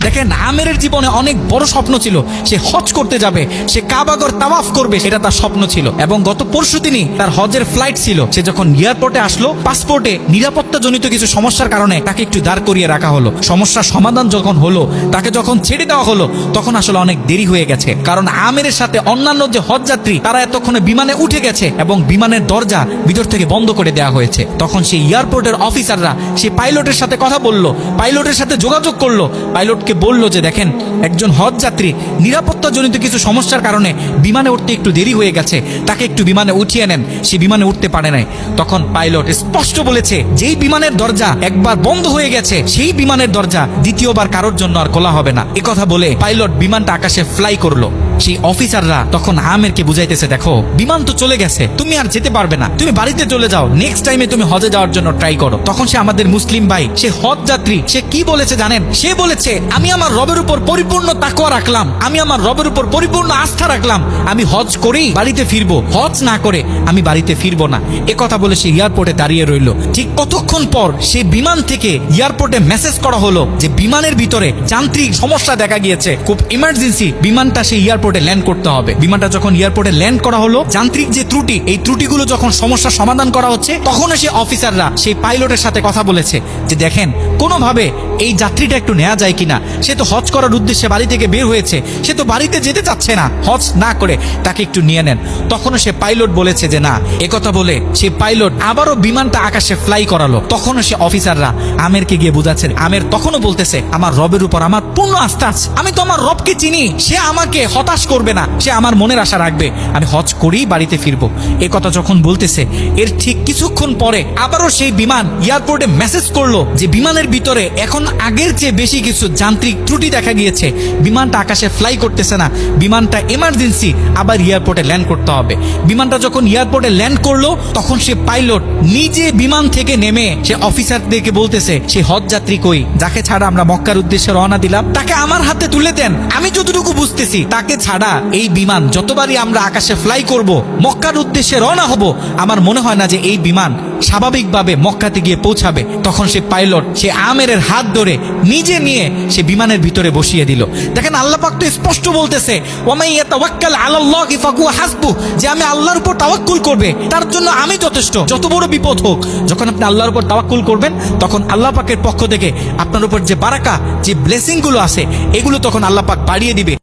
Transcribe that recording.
দেখেন, আমেরের জীবনে অনেক বড় স্বপ্ন ছিল, সে হজ করতে যাবে, সে কাবাগর তাওয়াফ করবে, সেটা তার স্বপ্ন ছিল। এবং গত পরশুদিনই তার হজের ফ্লাইট ছিল। সে যখন এয়ারপোর্টে আসলো, পাসপোর্টে নিরাপত্তাজনিত কিছু সমস্যার কারণে তাকে একটু দাঁড় করিয়ে রাখা হলো। সমস্যার সমাধান যখন হলো, তাকে যখন ছেড়ে দেওয়া হলো, তখন আসলে অনেক দেরি হয়ে গেছে। কারণ আমেরের সাথে অন্যান্য যে হজ যাত্রী, তারা এতক্ষণে বিমানে উঠে গেছে এবং বিমানের দরজা ভিতর থেকে বন্ধ করে দেওয়া হয়েছে। তখন সেই এয়ারপোর্টের অফিসাররা সেই পাইলটের সাথে কথা বলল, পাইলটের সাথে যোগাযোগ করলো, পাইলটকে বলল যে দেখেন, একজন হজ যাত্রী নিরাপত্তাজনিত কিছু সমস্যার কারণে বিমানে উঠতে একটু দেরি হয়ে গেছে, তাকে একটু বিমানে উঠিয়ে নেন, সে বিমানে উঠতে পারে নাই। তখন পাইলট স্পষ্ট বলেছে, যেই বিমানের দরজা একবার বন্ধ হয়ে গেছে, সেই বিমানের দরজা দ্বিতীয়বার কারোর জন্য আর খোলা হবে না। কথা বলে পাইলট বিমানটা আকাশে ফ্লাই করলো। সেই অফিসাররা তখন আমেরকে বুঝাইতেছে, দেখো বিমান তো চলে গেছে, তুমি আর যেতে পারবে না, তুমি বাড়িতে চলে যাও, নেক্সট টাইমে তুমি হজে যাওয়ার জন্য ট্রাই করো। তখন সে আমাদের মুসলিম ভাই, সে হজ যাত্রী, সে কি বলেছে জানেন? সে বলেছে, আমি আমার রবের উপর পরিপূর্ণ তাকওয়া রাখলাম, আমি আমার রবের উপর পরিপূর্ণ আস্থা রাখলাম, আমি হজ করেই বাড়িতে ফিরবো, হজ না করে আমি বাড়িতে ফিরবো না। কথা বলে সে এয়ারপোর্টে দাঁড়িয়ে রইল। ঠিক কতক্ষণ পর সেই বিমান থেকে এয়ারপোর্টে মেসেজ করা হলো যে বিমানের ভিতরে যান্ত্রিক সমস্যা দেখা গিয়েছে, খুব ইমার্জেন্সি বিমানটা সেই এয়ারপোর্টে ল্যান্ড করতে হবে। বিমানটা যখন এয়ারপোর্টে ল্যান্ড করা হলো, যান্ত্রিক যে ত্রুটি, এই ত্রুটিগুলো যখন সমস্যার সমাধান করা হচ্ছে, তখন সে অফিসাররা সেই পাইলটের সাথে কথা বলেছে যে দেখেন, কোনোভাবে এই যাত্রীটা একটু নেওয়া যায় কিনা, সে তো হজ করার উদ্দেশ্যে বাড়ি থেকে বের হয়েছে, সে তো বাড়িতে যেতে চাচ্ছে না, হজ না করে তাকে একটু নিয়ে নেন। তখনও সে পাইলট বলেছে যে না। কথা বলে সে পাইলট আবারও বিমানটা আকাশে ফ্লাই করালো। তখনও সে অফিসাররা আমেরকে গিয়ে বোঝাচ্ছে, আমের তখনও বলতেছে, আমার রবের উপর আমার পূর্ণ আস্থা আছে, আমি তো আমার রবকে চিনি, সে আমাকে হতাশ করবে না, সে আমার মনের আশা রাখবে, আমি হজ করেই বাড়িতে ফিরবো। কথা যখন বলতেছে, এর ঠিক কিছুক্ষণ পরে আবারও সেই বিমান এয়ারপোর্টে মেসেজ করলো যে বিমানের ভিতরে এখন আগের চেয়ে বেশি কিছু যান্ত্রিক ত্রুটি দেখা গিয়েছে, বিমানটা আকাশে ফ্লাই করতেছে না, বিমানটা এমার্জেন্সি আবার এয়ারপোর্টে ল্যান্ড করতে হবে। বিমানটা যখন এয়ারপোর্টে ল্যান্ড করলো, তখন সে পাইলট নিজে বিমান থেকে নেমে সে অফিসারদেরকে বলতেছে, সে হজ যাত্রী কই, যাকে ছাড়া আমরা মক্কার উদ্দেশ্যে রওনা দিলাম, তাকে আমার হাতে তুলে দেন। আমি যতটুকু বুঝতেছি, তাকে ছাড়া এই বিমান যতবারই আমরা আকাশে ফ্লাই করব, মক্কার উদ্দেশ্যে রওনা হব, আমার মনে হয় না যে এই বিমান স্বাভাবিকভাবে মক্কাতে গিয়ে পৌঁছাবে। তখন সে পাইলট সে আমেরের হাত ধরে নিজে নিয়ে সে বিমানের ভিতরে বসিয়ে দিল। দেখেন, আল্লাহ পাক তো স্পষ্ট বলতেছে, ওয়ামাই ইয়াতাওয়াক্কাল আলাল্লাহি ফাহুয়া হাসবুহ, যে আমি আল্লাহর উপর তাওয়াক্কুল করবে, তার জন্য আমি যথেষ্ট, যত বড় বিপদ হোক। যখন আপনি আল্লাহর উপর তাওয়াক্কুল করবেন, তখন আল্লাহ পাকের পক্ষ থেকে আপনার উপর যে বারাকা, যে ব্লেসিং গুলো আছে, এগুলো তখন আল্লাহ পাক বাড়িয়ে দিবে।